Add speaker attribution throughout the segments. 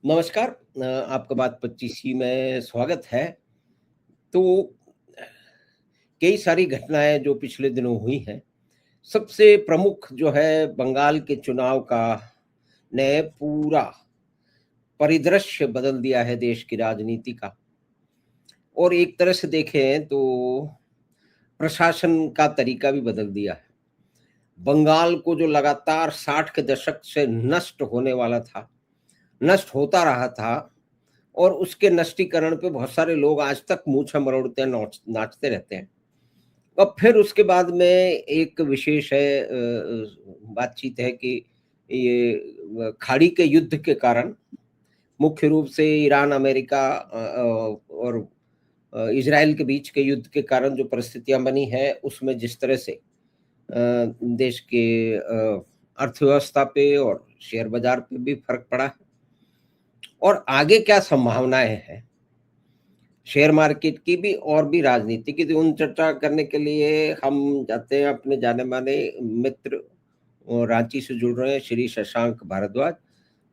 Speaker 1: नमस्कार। आपका बात 25 में स्वागत है। तो कई सारी घटनाएँ जो पिछले दिनों हुई हैं, सबसे प्रमुख जो है बंगाल के चुनाव का ने पूरा परिदृश्य बदल दिया है देश की राजनीति का। और एक तरह से देखें तो प्रशासन का तरीका भी बदल दिया है। बंगाल को जो लगातार 60 के दशक से नष्ट होने वाला था, नष्ट होता रहा था और उसके नष्टीकरण पे बहुत सारे लोग आज तक मूंछें मरोड़ते नाचते रहते हैं। और फिर उसके बाद में एक विशेष है बातचीत है कि ये खाड़ी के युद्ध के कारण मुख्य रूप से ईरान, अमेरिका और इजराइल के बीच के युद्ध के कारण जो परिस्थितियां बनी है, उसमें जिस तरह से देश के अर्थव्यवस्था पे और शेयर बाजार पे भी फर्क पड़ा है और आगे क्या संभावनाएं हैं शेयर मार्केट की भी और भी राजनीति की। तो उन चर्चा करने के लिए हम जाते हैं अपने जाने माने मित्र और रांची से जुड़ रहे हैं श्री शशांक भारद्वाज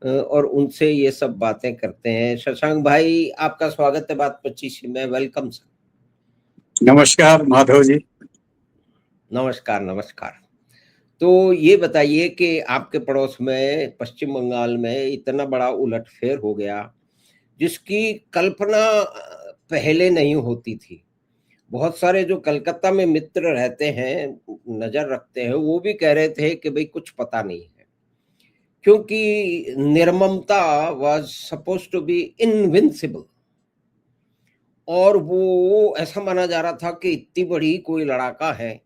Speaker 1: और उनसे ये सब बातें करते हैं। शशांक भाई, आपका स्वागत है बात 25 में। Welcome sir.
Speaker 2: नमस्कार माधव जी।
Speaker 1: नमस्कार नमस्कार। तो ये बताइए कि आपके पड़ोस में पश्चिम बंगाल में इतना बड़ा उलटफेर हो गया जिसकी कल्पना पहले नहीं होती थी। बहुत सारे जो कलकत्ता में मित्र रहते हैं, नजर रखते हैं, वो भी कह रहे थे कि भाई कुछ पता नहीं है, क्योंकि निर्ममता was suppose to be invincible और वो ऐसा माना जा रहा था कि इतनी बड़ी कोई लड़ाका है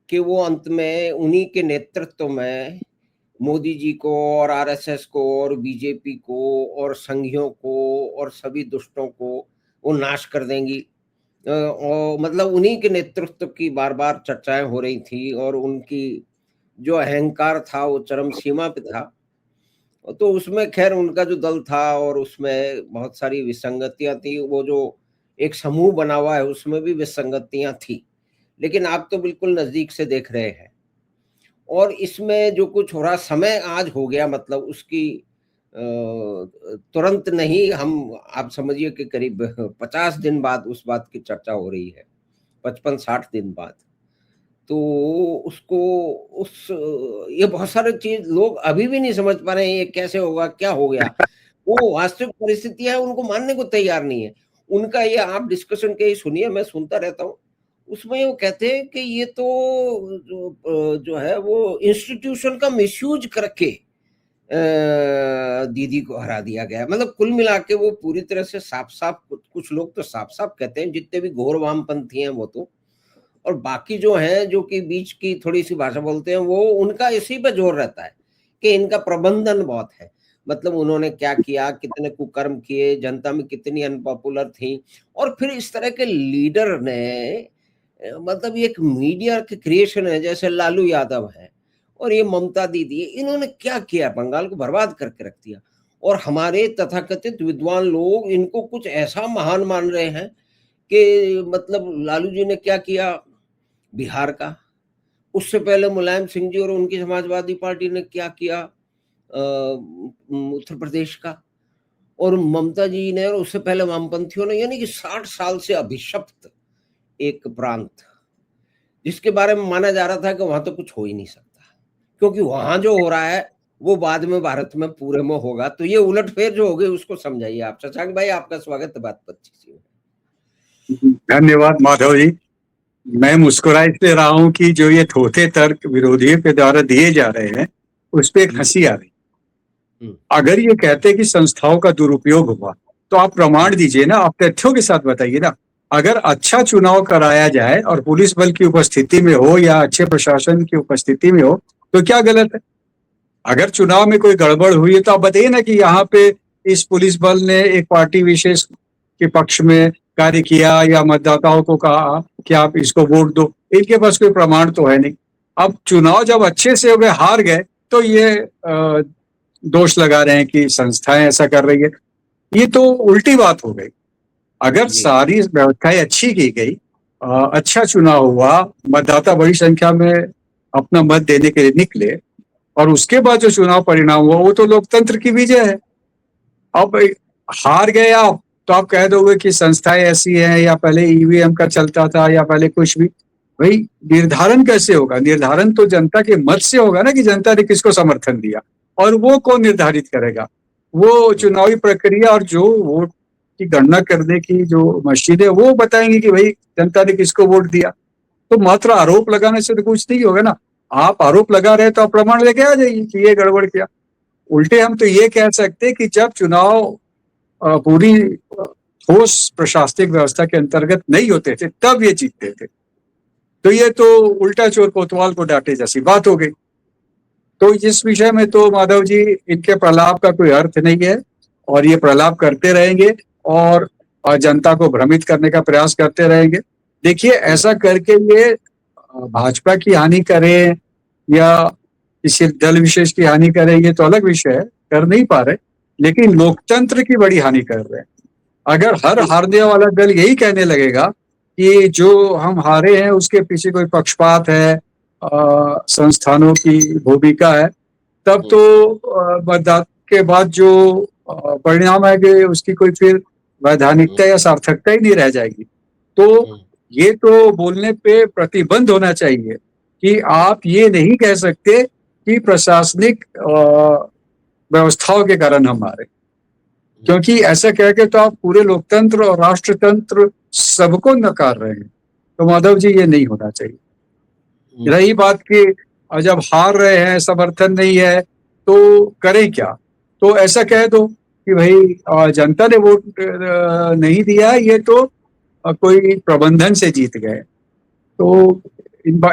Speaker 1: कि वो अंत में उन्हीं के नेतृत्व में मोदी जी को और आरएसएस को और बीजेपी को और संघियों को और सभी दुष्टों को वो नाश कर देंगी। और मतलब उन्हीं के नेतृत्व की बार बार चर्चाएं हो रही थी और उनकी जो अहंकार था वो चरम सीमा पे था। तो उसमें खैर उनका जो दल था और उसमें बहुत सारी विसंगतियां थी, वो जो एक समूह बना हुआ है उसमें भी विसंगतियां थी, लेकिन आप तो बिल्कुल नजदीक से देख रहे हैं और इसमें जो कुछ हो रहा समय आज हो गया, मतलब उसकी तुरंत नहीं, हम आप समझिए कि करीब 50 दिन बाद उस बात की चर्चा हो रही है, 55-60 दिन बाद। तो उसको उस ये बहुत सारे चीज लोग अभी भी नहीं समझ पा रहे हैं, ये कैसे होगा, क्या हो गया। वो वास्तविक परिस्थिति है, उनको मानने को तैयार नहीं है। उनका ये आप डिस्कशन के सुनिए, मैं सुनता रहता हूँ, उसमें वो कहते हैं कि ये तो जो है वो इंस्टीट्यूशन का मिसयूज करके दीदी को हरा दिया गया। मतलब कुल मिला के वो पूरी तरह से साफ साफ, कुछ लोग तो साफ साफ कहते हैं, जितने भी घोर वामपंथी हैं वो तो, और बाकी जो हैं जो कि बीच की थोड़ी सी भाषा बोलते हैं, वो उनका इसी पे जोर रहता है कि इनका प्रबंधन बहुत है। मतलब उन्होंने क्या किया, कितने कुकर्म किए, जनता में कितनी अनपॉपुलर थी, और फिर इस तरह के लीडर ने मतलब एक मीडिया के क्रिएशन है, जैसे लालू यादव है और ये ममता दीदी, इन्होंने क्या किया, बंगाल को बर्बाद करके रख दिया। और हमारे तथाकथित विद्वान लोग इनको कुछ ऐसा महान मान रहे हैं कि मतलब लालू जी ने क्या किया बिहार का, उससे पहले मुलायम सिंह जी और उनकी समाजवादी पार्टी ने क्या किया उत्तर प्रदेश का, और ममता जी ने, और उससे पहले वामपंथियों ने, यानी कि 60 साल से अभिशप्त एक प्रांत जिसके बारे में माना जा रहा था कि वहां तो कुछ हो ही नहीं सकता, क्योंकि वहां जो हो रहा है वो बाद में भारत में पूरे में होगा। तो ये उलटफेर जो हो गई उसको समझाइए आप। शशांक भाई, आपका स्वागत है बात 25 में।
Speaker 2: धन्यवाद माधव जी। मैं मुस्कुरा इसलिए रहा हूँ कि जो ये थोथे तर्क विरोधियों के द्वारा दिए जा रहे हैं उस पर एक हंसी आ रही। अगर ये कहते कि संस्थाओं का दुरुपयोग हुआ तो आप प्रमाण दीजिए ना, आप तथ्यों के साथ बताइए ना। अगर अच्छा चुनाव कराया जाए और पुलिस बल की उपस्थिति में हो या अच्छे प्रशासन की उपस्थिति में हो तो क्या गलत है? अगर चुनाव में कोई गड़बड़ हुई है तो आप बताइए ना कि यहाँ पे इस पुलिस बल ने एक पार्टी विशेष के पक्ष में कार्य किया या मतदाताओं को कहा कि आप इसको वोट दो। इनके पास कोई प्रमाण तो है नहीं। अब चुनाव जब अच्छे से हो गए, हार गए, तो ये दोष लगा रहे हैं कि संस्थाएं ऐसा कर रही है। ये तो उल्टी बात हो गई। अगर सारी व्यवस्थाएं अच्छी की गई, अच्छा चुनाव हुआ, मतदाता बड़ी संख्या में अपना मत देने के लिए निकले और उसके बाद जो चुनाव परिणाम हुआ वो तो लोकतंत्र की विजय है। अब हार गए आप तो आप कह दोगे कि संस्थाएं ऐसी हैं, या पहले ईवीएम का चलता था, या पहले कुछ भी। भाई निर्धारण कैसे होगा? निर्धारण तो जनता के मत से होगा ना, कि जनता ने किसको समर्थन दिया, और वो कौन निर्धारित करेगा? वो चुनावी प्रक्रिया और जो वोट की गणना करने की जो मशीन है वो बताएंगे कि भाई जनता ने किसको वोट दिया। तो मात्र आरोप लगाने से तो कुछ नहीं होगा ना। आप आरोप लगा रहे तो आप प्रमाण लेके आ जाइए कि ये गड़बड़ किया। उल्टे हम तो ये कह सकते हैं कि जब चुनाव पूरी ठोस प्रशासनिक व्यवस्था के अंतर्गत नहीं होते थे तब ये जीतते थे। तो ये तो उल्टा चोर कोतवाल को डांटे जैसी बात हो गई। तो इस विषय में तो माधव जी, इनके प्रलाप का कोई अर्थ नहीं है, और ये प्रलाप करते रहेंगे और जनता को भ्रमित करने का प्रयास करते रहेंगे। देखिए, ऐसा करके ये भाजपा की हानि करें या किसी दल विशेष की हानि करें, ये तो अलग विषय है, कर नहीं पा रहे, लेकिन लोकतंत्र की बड़ी हानि कर रहे हैं। अगर हर हारने वाला दल यही कहने लगेगा कि जो हम हारे हैं उसके पीछे कोई पक्षपात है, संस्थानों की भूमिका है, तब तो मतदान के बाद जो परिणाम आएंगे उसकी कोई फिर वैधानिकता या सार्थकता ही नहीं रह जाएगी। तो ये तो बोलने पे प्रतिबंध होना चाहिए कि आप ये नहीं कह सकते कि प्रशासनिक व्यवस्थाओं के कारण हम हारे, क्योंकि ऐसा कह के तो आप पूरे लोकतंत्र और राष्ट्रतंत्र सबको नकार रहे हैं। तो माधव जी, ये नहीं होना चाहिए। रही बात कि जब हार रहे हैं, समर्थन नहीं है, तो करें क्या? तो ऐसा कह दो कि भाई जनता ने वोट नहीं दिया, ये तो कोई प्रबंधन से जीत गए। तो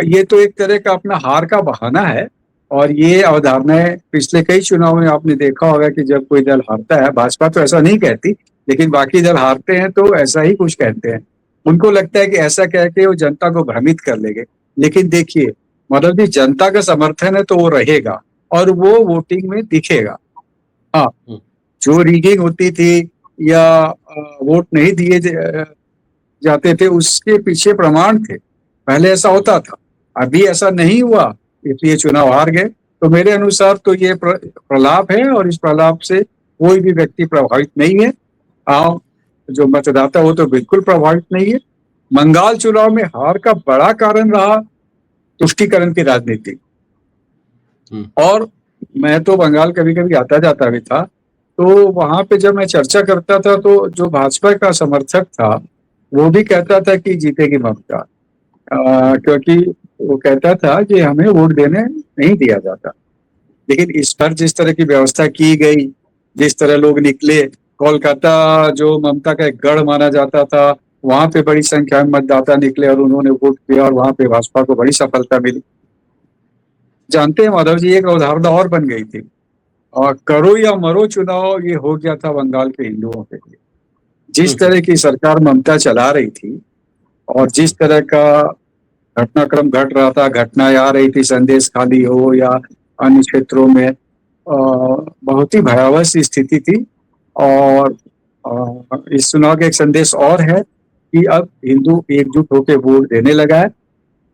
Speaker 2: ये तो एक तरह का अपना हार का बहाना है, और ये अवधारणाएं पिछले कई चुनाव में आपने देखा होगा कि जब कोई दल हारता है, भाजपा तो ऐसा नहीं कहती, लेकिन बाकी दल हारते हैं तो ऐसा ही कुछ कहते हैं। उनको लगता है कि ऐसा कह के वो जनता को भ्रमित कर लेंगे। लेकिन देखिए, मतलब कि जनता का समर्थन है तो वो रहेगा और वो वोटिंग में दिखेगा। हाँ, जो रिगिंग होती थी या वोट नहीं दिए जाते थे, उसके पीछे प्रमाण थे। पहले ऐसा होता था, अभी ऐसा नहीं हुआ, इसलिए चुनाव हार गए। तो मेरे अनुसार तो ये प्रलाप है, और इस प्रलाप से कोई भी व्यक्ति प्रभावित नहीं है। जो मतदाता वो तो बिल्कुल प्रभावित नहीं है। बंगाल चुनाव में हार का बड़ा कारण रहा तुष्टीकरण की राजनीति। और मैं तो बंगाल कभी कभी आता जाता भी था, तो वहां पे जब मैं चर्चा करता था तो जो भाजपा का समर्थक था वो भी कहता था कि जीतेगी ममता, क्योंकि वो कहता था कि हमें वोट देने नहीं दिया जाता। लेकिन इस पर जिस तरह की व्यवस्था की गई, जिस तरह लोग निकले, कोलकाता जो ममता का एक गढ़ माना जाता था, वहां पे बड़ी संख्या में मतदाता निकले और उन्होंने वोट किया, और वहां पे भाजपा को बड़ी सफलता मिली। जानते हैं माधव जी, एक अवधारणा और बन गई थी, और करो या मरो चुनाव ये हो गया था बंगाल के हिंदुओं के लिए। जिस तरह की सरकार ममता चला रही थी और जिस तरह का घटनाक्रम घट रहा था, घटनाएं आ रही थी, संदेश खाली हो या अन्य क्षेत्रों में, बहुत ही भयावह सी स्थिति थी। और इस चुनाव का एक संदेश और है कि अब हिंदू एकजुट होकर वोट देने लगा है।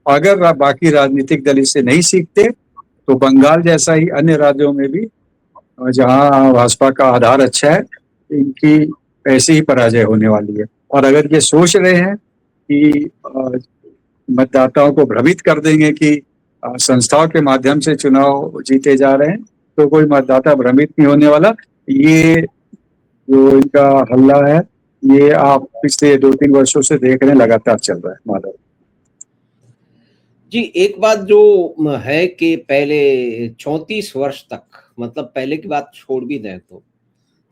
Speaker 2: अगर बाकी राजनीतिक दल इससे नहीं सीखते तो बंगाल जैसा ही अन्य राज्यों में भी, जहां भाजपा का आधार अच्छा है, इनकी ऐसी ही पराजय होने वाली है। और अगर ये सोच रहे हैं कि मतदाताओं को भ्रमित कर देंगे कि संस्थाओं के माध्यम से चुनाव जीते जा रहे हैं, तो कोई मतदाता भ्रमित नहीं होने वाला। ये जो इनका हल्ला है, ये आप पिछले 2-3 वर्षों से देख रहे हैं, लगातार चल रहा है। माधव
Speaker 1: जी, एक बात जो है कि पहले 34 वर्ष तक, मतलब पहले की बात छोड़ भी दें तो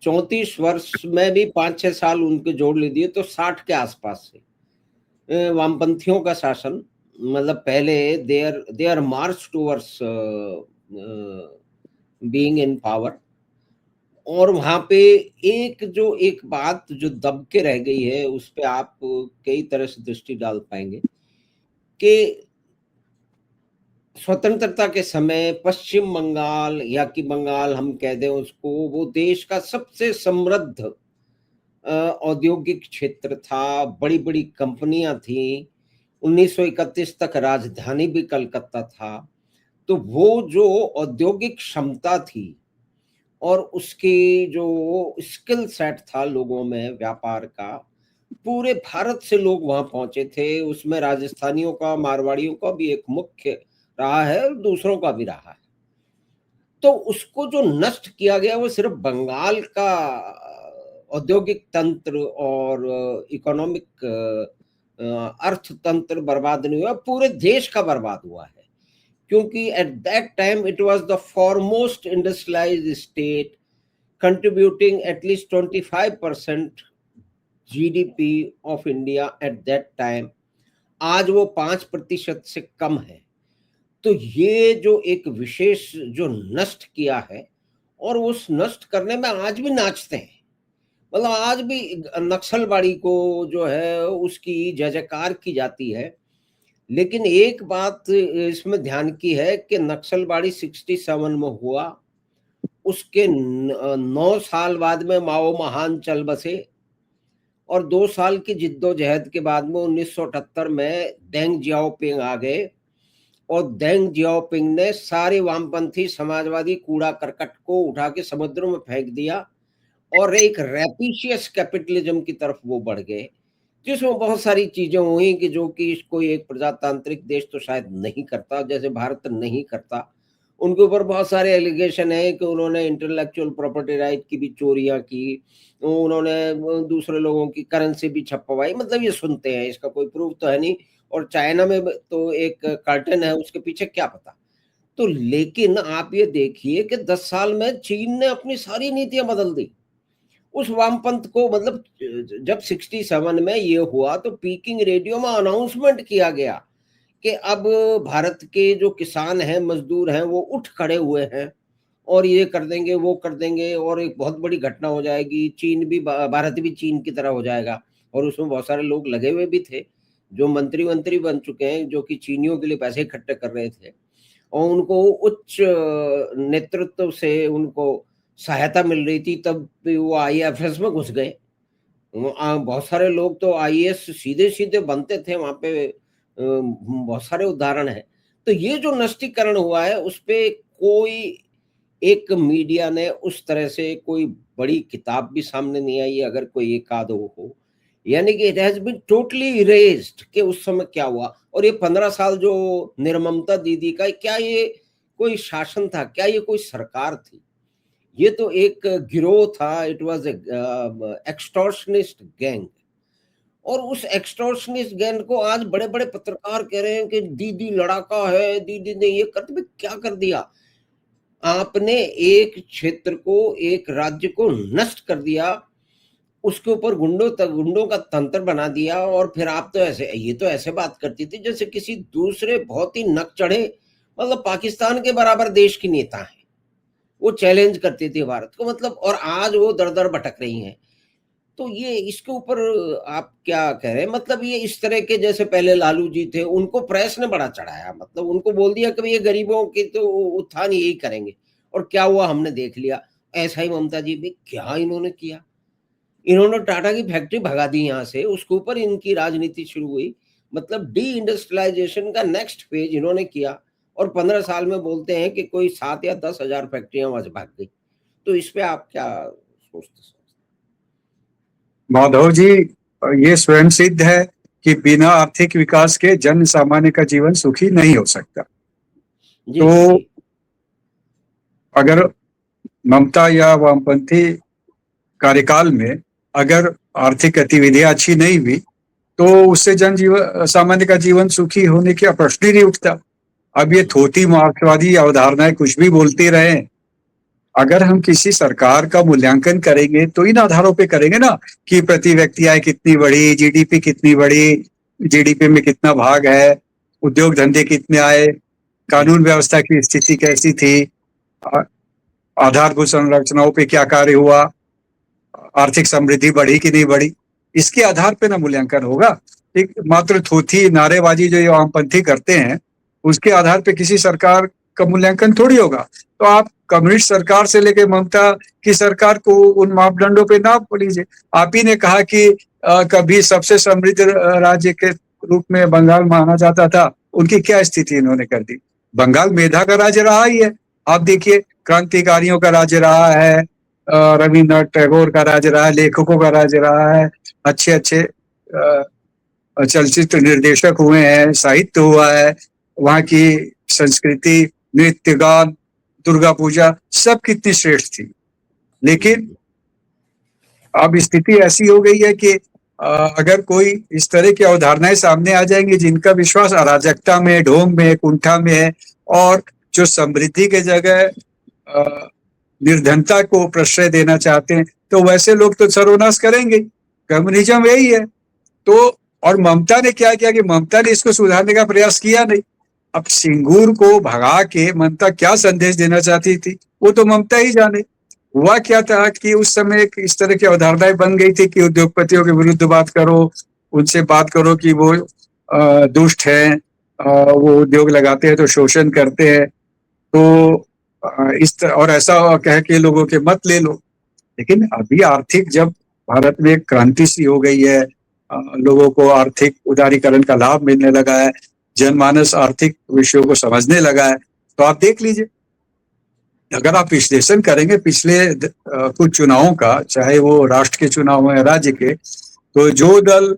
Speaker 1: 34 वर्ष में भी 5-6 साल उनके जोड़ ले दिए तो 60 के आसपास से वामपंथियों का शासन, मतलब पहले their march towards being in power. और वहां पे एक बात जो दब के रह गई है, उस पे आप कई तरह से दृष्टि डाल पाएंगे कि स्वतंत्रता के समय पश्चिम बंगाल, या कि बंगाल हम कह दें उसको, वो देश का सबसे समृद्ध औद्योगिक क्षेत्र था। बड़ी बड़ी कंपनियां थी। 1931 तक राजधानी भी कलकत्ता था। तो वो जो औद्योगिक क्षमता थी और उसकी जो स्किल सेट था लोगों में व्यापार का, पूरे भारत से लोग वहां पहुंचे थे। उसमें राजस्थानियों का, मारवाड़ियों का भी एक मुख्य रहा है और दूसरों का भी रहा है। तो उसको जो नष्ट किया गया वो सिर्फ बंगाल का औद्योगिक तंत्र और इकोनॉमिक अर्थतंत्र बर्बाद नहीं हुआ, पूरे देश का बर्बाद हुआ है। क्योंकि at that time it was the foremost industrialised state, contributing at least 25% GDP of India at that time. आज वो 5% से कम है। तो ये जो एक विशेष जो नष्ट किया है, और उस नष्ट करने में आज भी नाचते हैं। मतलब आज भी नक्सलबाड़ी को जो है उसकी जय जयकार की जाती है। लेकिन एक बात इसमें ध्यान की है कि नक्सलबाड़ी 67 में हुआ, उसके 9 साल बाद में माओ महान चल बसे, और 2 साल की जिद्दोजहद के बाद में 1978 में देंग जियाओपिंग आ गए, और देंग जियाओपिंग ने सारे वामपंथी समाजवादी कूड़ा करकट को उठा के समुद्रों में फेंक दिया, और एक रैपिशियस कैपिटलिज्म की तरफ वो बढ़ गए, जिसमें बहुत सारी चीजें हुई कि जो कि कोई एक प्रजातांत्रिक देश तो शायद नहीं करता, जैसे भारत नहीं करता। उनके ऊपर बहुत सारे एलिगेशन है कि उन्होंने इंटेलेक्चुअल प्रॉपर्टी राइट की भी चोरियां की, उन्होंने दूसरे लोगों की करेंसी भी छपवाई। मतलब ये सुनते हैं, इसका कोई प्रूफ तो है नहीं। और चाइना में तो एक कर्टन है, उसके पीछे क्या पता। तो लेकिन आप ये देखिए कि 10 साल में चीन ने अपनी सारी नीतियां बदल दी उस वामपंथ को। मतलब जब 67 में ये हुआ तो पीकिंग रेडियो में अनाउंसमेंट किया गया कि अब भारत के जो किसान हैं, मजदूर हैं, वो उठ खड़े हुए हैं और ये कर देंगे, वो कर देंगे, और एक बहुत बड़ी घटना हो जाएगी। चीन भी, भारत भी चीन की तरह हो जाएगा। और उसमें बहुत सारे लोग लगे हुए भी थे जो मंत्री बन चुके हैं, जो कि चीनियों के लिए पैसे इकट्ठे कर रहे थे, और उनको उच्च नेतृत्व से उनको सहायता मिल रही थी। तब भी वो आईएफएस में घुस गए। बहुत सारे लोग तो आईएएस सीधे सीधे बनते थे वहां पे। बहुत सारे उदाहरण है। तो ये जो नष्टीकरण हुआ है उस पे कोई एक मीडिया ने उस तरह से कोई बड़ी किताब भी सामने नहीं आई, अगर कोई एक आध हो। यानी कि it has been totally erased कि उस समय क्या हुआ। और ये 15 साल जो निर्ममता दीदी का, क्या ये कोई शासन था, क्या ये कोई सरकार थी? ये तो एक गिरोह था। It was extortionist gang. और उस एक्सटॉर्शनिस्ट गैंग को आज बड़े बड़े पत्रकार कह रहे हैं कि दीदी लड़ाका है, दीदी ने ये कर दिया। क्या कर दिया आपने? एक क्षेत्र को, एक राज्य को नष्ट कर दिया, उसके ऊपर गुंडों का तंत्र बना दिया। और फिर आप तो ऐसे, ये तो ऐसे बात करती थी जैसे किसी दूसरे बहुत ही नक चढ़े, मतलब पाकिस्तान के बराबर देश की नेता है, वो चैलेंज करती थी भारत को। मतलब और आज वो दर दर भटक रही हैं। तो ये इसके ऊपर आप क्या कह रहे हैं? मतलब ये इस तरह के, जैसे पहले लालू जी थे, उनको प्रेस ने बड़ा चढ़ाया। मतलब उनको बोल दिया कि ये गरीबों की तो उत्थान यही करेंगे, और क्या हुआ हमने देख लिया। ऐसा ही ममता जी भी, क्या इन्होंने किया? इन्होंने टाटा की फैक्ट्री भगा दी यहाँ से, उसके ऊपर इनकी राजनीति शुरू हुई। मतलब डी इंडस्ट्रियलाइजेशन का नेक्स्ट फेज इन्होंने किया, और 15 साल में बोलते हैं कि कोई 7 या 10 हजार फैक्ट्रियां वहां से भाग गई। तो इस पे आप क्या सोचते?
Speaker 2: माधव जी, ये स्वयं सिद्ध है कि बिना आर्थिक विकास के जन सामान्य का जीवन सुखी नहीं हो सकता।
Speaker 1: जी,
Speaker 2: तो
Speaker 1: जी, जी।
Speaker 2: अगर ममता या वामपंथी कार्यकाल में अगर आर्थिक गतिविधियां अच्छी नहीं हुई तो उससे जनजीवन सामान्य का जीवन सुखी होने का प्रश्न ही नहीं उठता। अब ये थोथी मार्क्सवादी अवधारणाएं कुछ भी बोलती रहे, अगर हम किसी सरकार का मूल्यांकन करेंगे तो इन आधारों पे करेंगे ना कि प्रति व्यक्ति आय कितनी बढ़ी, जीडीपी कितनी बढ़ी, जीडीपी में कितना भाग है, उद्योग धंधे कितने आए, कानून व्यवस्था की स्थिति कैसी थी, आधारभूत संरचनाओं पे क्या कार्य हुआ, आर्थिक समृद्धि बढ़ी कि नहीं बढ़ी, इसके आधार पे ना मूल्यांकन होगा। ठीक, मात्र थोथी नारेबाजी जो ये वामपंथी करते हैं उसके आधार पे किसी सरकार का मूल्यांकन थोड़ी होगा। तो आप कम्युनिस्ट सरकार से लेकर ममता की सरकार को उन मापदंडों पे नाप लीजिए। आप ही ने कहा कि कभी सबसे समृद्ध राज्य के रूप में बंगाल माना जाता था, उनकी क्या स्थिति इन्होंने कर दी। बंगाल मेधा का राज्य रहा ही है। आप देखिए क्रांतिकारियों का राज रहा है, रविन्द्रनाथ टैगोर का राज रहा है, लेखकों का राज रहा है, अच्छे अच्छे चलचित्र निर्देशक हुए हैं, साहित्य हुआ है, वहाँ की संस्कृति, नृत्य, गान, दुर्गा पूजा सब कितनी श्रेष्ठ थी। लेकिन अब स्थिति ऐसी हो गई है कि अगर कोई इस तरह की अवधारणाएं सामने आ जाएंगी जिनका विश्वास अराजकता में, ढोंग में, कुंठा में है, और जो समृद्धि के जगह निर्धनता को प्रश्रय देना चाहते हैं, तो वैसे लोग तो सर्वनाश करेंगे। कम्युनिज्म यही है। तो और ममता ने क्या किया कि ममता ने इसको सुधारने का प्रयास किया नहीं। अब सिंगूर को भगा के ममता क्या संदेश देना चाहती थी वो तो ममता ही जाने। हुआ क्या था कि उस समय इस तरह की अवधारणाएं बन गई थी कि उद्योगपतियों के विरुद्ध बात करो, उनसे बात करो कि वो दुष्ट हैं, वो उद्योग लगाते हैं तो शोषण करते हैं, तो इस तरह और ऐसा कह के लोगों के मत ले लो। लेकिन अभी आर्थिक जब भारत में एक क्रांति सी हो गई है, लोगों को आर्थिक उदारीकरण का लाभ मिलने लगा है, जनमानस आर्थिक विषयों को समझने लगा है, तो आप देख लीजिए, अगर आप विश्लेषण करेंगे पिछले कुछ चुनावों का, चाहे वो राष्ट्र के चुनाव हो या राज्य के, तो जो दल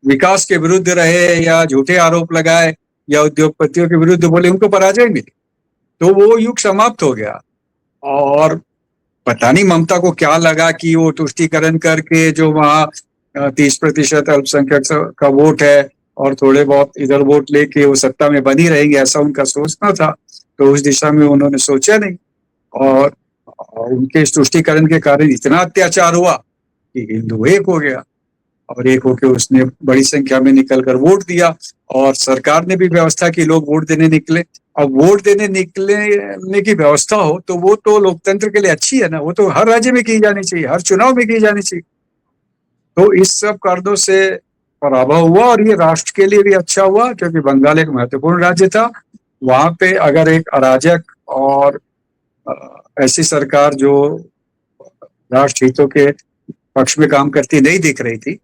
Speaker 2: विकास के विरुद्ध रहे या झूठे आरोप लगाए या उद्योगपतियों के विरुद्ध बोले, उनको पराजय मिली। तो वो युग समाप्त हो गया। और पता नहीं ममता को क्या लगा कि वो तुष्टीकरण करके जो वहाँ 30% अल्पसंख्यक का वोट है और थोड़े बहुत इधर वोट लेके वो सत्ता में बनी रहेंगे, ऐसा उनका सोचना था। तो उस दिशा में उन्होंने सोचा नहीं, और उनके इस तुष्टीकरण के कारण इतना अत्याचार हुआ कि हिंदू एक हो गया, और एक होके उसने बड़ी संख्या में निकलकर वोट दिया, और सरकार ने भी व्यवस्था की लोग वोट देने निकले। अब वोट देने निकलने की व्यवस्था हो तो वो तो लोकतंत्र के लिए अच्छी है ना, वो तो हर राज्य में की जानी चाहिए, हर चुनाव में की जानी चाहिए। तो इस सब कारणों से पराभव हुआ, और ये राष्ट्र के लिए भी अच्छा हुआ क्योंकि बंगाल एक महत्वपूर्ण राज्य था। वहां पे अगर एक अराजक और ऐसी सरकार जो राष्ट्र हितों के पक्ष में काम करती नहीं दिख रही थी,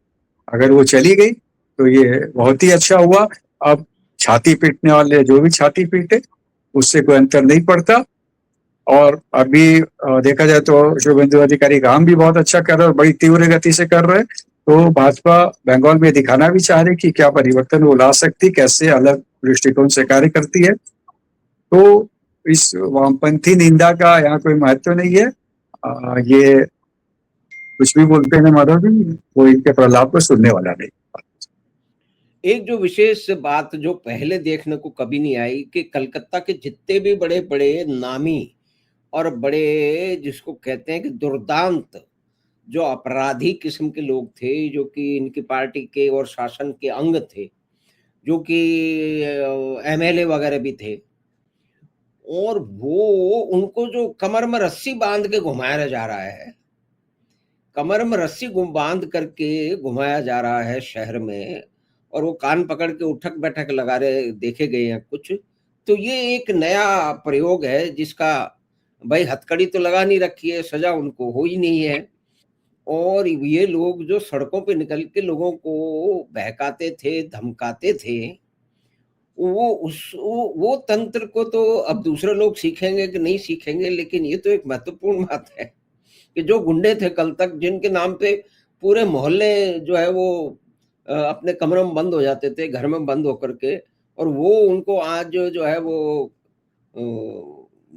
Speaker 2: अगर वो चली गई तो ये बहुत ही अच्छा हुआ। अब छाती पीटने वाले जो भी छाती पीटे, उससे कोई अंतर नहीं पड़ता। और अभी देखा जाए तो शुभेंदु अधिकारी काम भी बहुत अच्छा कर रहे हैं और बड़ी तीव्र गति से कर रहे हैं। तो भाजपा बंगाल में दिखाना भी चाह रही कि क्या परिवर्तन वो ला सकती, कैसे अलग दृष्टिकोण से कार्य करती है। तो इस वामपंथी निंदा का यहाँ कोई महत्व नहीं है। ये कुछ भी बोलते हैं माधव जी, वो इनके प्रलाप को सुनने वाला नहीं।
Speaker 1: एक जो विशेष बात जो पहले देखने को कभी नहीं आई कि कलकत्ता के जितने भी बड़े बड़े नामी और बड़े जिसको कहते हैं कि दुर्दांत जो अपराधी किस्म के लोग थे, जो कि इनकी पार्टी के और शासन के अंग थे, जो कि एमएलए वगैरह भी थे, और वो उनको जो कमर में रस्सी बांध के घुमाया जा रहा है, कमर में रस्सी बांध करके घुमाया जा रहा है शहर में, और वो कान पकड़ के उठक बैठक लगा रहे देखे गए हैं कुछ। तो ये एक नया प्रयोग है जिसका भाई हथकड़ी तो लगा नहीं रखी है, सजा उनको हो ही नहीं है। और ये लोग जो सड़कों पे निकल के लोगों को बहकाते थे, धमकाते थे, वो तंत्र को तो अब दूसरे लोग सीखेंगे कि नहीं सीखेंगे, लेकिन ये तो एक महत्वपूर्ण बात है कि जो गुंडे थे कल तक, जिनके नाम पे पूरे मोहल्ले जो है वो अपने कमरों में बंद हो जाते थे, घर में बंद होकर के, और वो उनको आज जो है वो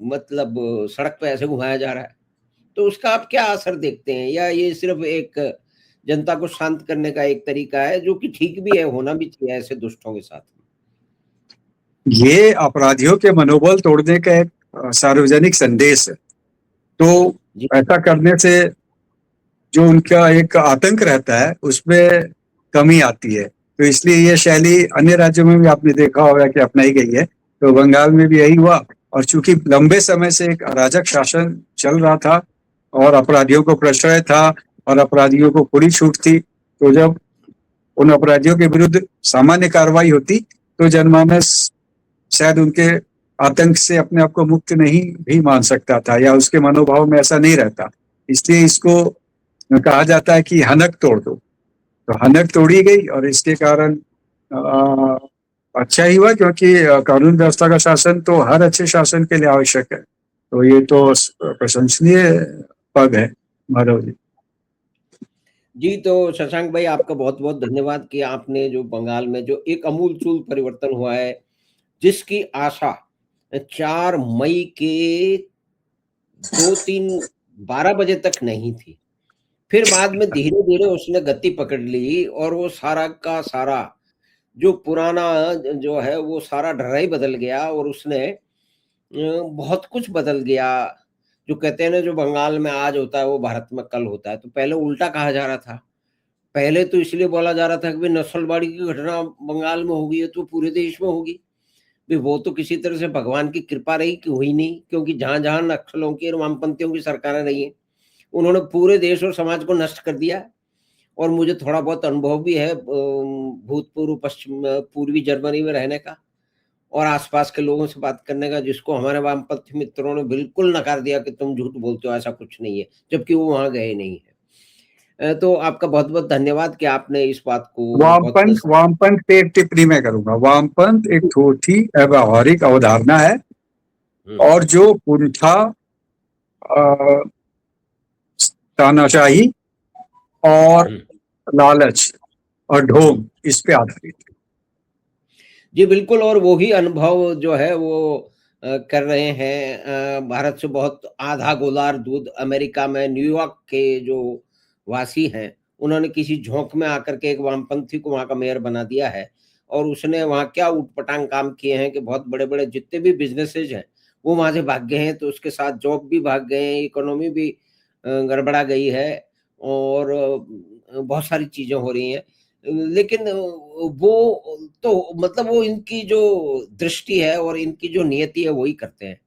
Speaker 1: मतलब सड़क पे ऐसे घुमाया जा रहा है। तो उसका आप क्या असर देखते हैं, या ये सिर्फ एक जनता को शांत करने का एक तरीका है जो कि ठीक भी है, होना भी चाहिए ऐसे दुष्टों के साथ?
Speaker 2: ये अपराधियों के मनोबल तोड़ने का एक सार्वजनिक संदेश है। तो ऐसा करने से जो उनका एक आतंक रहता है उसमें कमी आती है। तो इसलिए ये शैली अन्य राज्यों में भी आपने देखा होगा कि अपनाई गई है। तो बंगाल में भी यही हुआ, और चूंकि लंबे समय से एक अराजक शासन चल रहा था और अपराधियों को प्रश्रय था और अपराधियों को पूरी छूट थी, तो जब उन अपराधियों के विरुद्ध सामान्य कार्रवाई होती तो जनमानस शायद उनके आतंक से अपने आप को मुक्त नहीं भी मान सकता था, या उसके मनोभाव में ऐसा नहीं रहता। इसलिए इसको कहा जाता है कि हनक तोड़ दो। तो हनक तोड़ी गई और इसके कारण अच्छा ही हुआ, क्योंकि कानून व्यवस्था का शासन तो हर अच्छे शासन के लिए आवश्यक है। तो ये तो प्रशंसनीय पद है माधव जी।
Speaker 1: जी, तो शशांक भाई आपका बहुत-बहुत धन्यवाद कि आपने जो बंगाल में जो एक आमूल-चूल परिवर्तन हुआ है, जिसकी आशा 4 मई के 2-3 12 बजे तक नहीं थी। फिर बाद में धीरे-धीरे उसने गति पकड़ ली और वो सारा का सारा जो पुराना जो है वो सारा ढर्रा ही बदल गया और उसने बहुत कुछ बदल गया। जो कहते हैं ना जो बंगाल में आज होता है वो भारत में कल होता है, तो पहले उल्टा कहा जा रहा था। पहले तो इसलिए बोला जा रहा था कि भाई नस्लवाड़ी की घटना बंगाल में होगी है तो पूरे देश में होगी। भाई वो तो किसी तरह से भगवान की कृपा रही कि हुई नहीं, क्योंकि जहाँ-जहाँ नक्सलों की और वामपंथियों की सरकारें रही हैं, उन्होंने पूरे देश और समाज को नष्ट कर दिया। और मुझे थोड़ा बहुत अनुभव भी है भूतपूर्व पश्चिम पूर्वी जर्मनी में रहने का और आसपास के लोगों से बात करने का, जिसको हमारे वामपंथी मित्रों ने बिल्कुल नकार दिया कि तुम झूठ बोलते हो, ऐसा कुछ नहीं है, जबकि वो वहाँ गए नहीं हैं। तो आपका बहुत-बहुत धन्यवाद कि आपने इस बात को बहुत
Speaker 2: वामपंथ पे एक टिप्पणी मैं करूंगा। वामपंथ एक थोथी व्यावहारिक अवधारणा है, और जो कुंठा, तानाशाही और लालच और ढोंग इस पे आधारित है।
Speaker 1: जी बिल्कुल, और वो ही अनुभव जो है वो कर रहे हैं भारत से बहुत आधा गोलार दूध अमेरिका में न्यूयॉर्क के जो वासी हैं, उन्होंने किसी झोंक में आकर के एक वामपंथी को वहाँ का मेयर बना दिया है और उसने वहाँ क्या ऊट-पटांग काम किए हैं कि बहुत बड़े-बड़े जितने भी बिज़नेसेज़ हैं, वो वहाँ से भाग गए हैं, तो उसके साथ जॉब भी भाग गए हैं, इकोनॉमी भी गड़बड़ा गई है और बहुत सारी चीज़ें हो रही हैं। लेकिन वो तो मतलब वो इनकी जो दृष्टि है और इनकी जो नियति है वही करते हैं।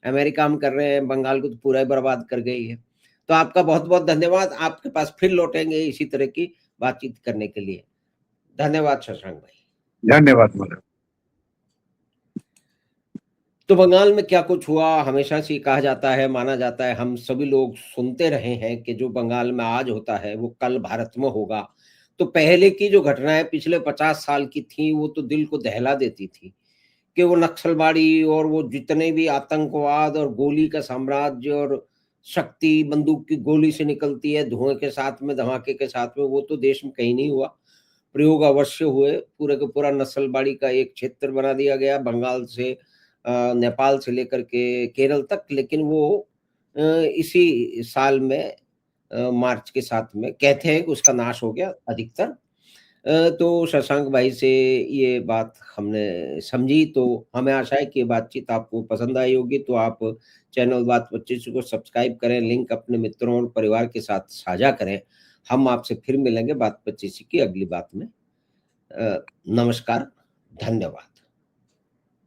Speaker 1: अमेरिका हम कर रहे हैं, बंगाल को तो पूरा ही बर्बाद कर गई है। तो आपका बहुत-बहुत धन्यवाद। आपके पास फिर लौटेंगे इसी तरह की बातचीत करने के लिए। धन्यवाद शशांक भाई।
Speaker 2: धन्यवाद माधव।
Speaker 1: तो बंगाल में क्या कुछ हुआ, हमेशा से कहा जाता है, माना जाता है, हम सभी लोग सुनते रहे हैं कि जो बंगाल में आज होता है, वो कल भारत में होगा। तो पहले की जो घटनाएँ पिछले 50 साल की थी, वो तो दिल को दहला देती थी, कि वो नक्सलबाड़ी और वो जितने भी आतंकवाद और गोली का साम्राज्य और शक्ति बंदूक की गोली से निकलती है, धुएँ के साथ में, धमाके के साथ में, वो तो देश में कहीं नहीं हुआ। प्रयोग अवश्य हुए, पूरे का पूरा नस्लबाड़ी का एक क्षेत्र बना दिया गया, बंगाल से नेपाल से लेकर के केरल तक, लेकिन वो इसी साल में मार्च के साथ में कहते हैं कि उसका नाश हो गया अधिकतर। तो शशांक भाई से ये बात हमने समझी, तो हमें आशा है कि ये बातचीत आपको पसंद आई होगी, तो आप चैनल बात 25 को सब्सक्राइब करें, लिंक अपने मित्रों और परिवार के साथ साझा करें। हम आपसे फिर मिलेंगे बात 25 की अगली बात में। नमस्कार, धन्यवाद।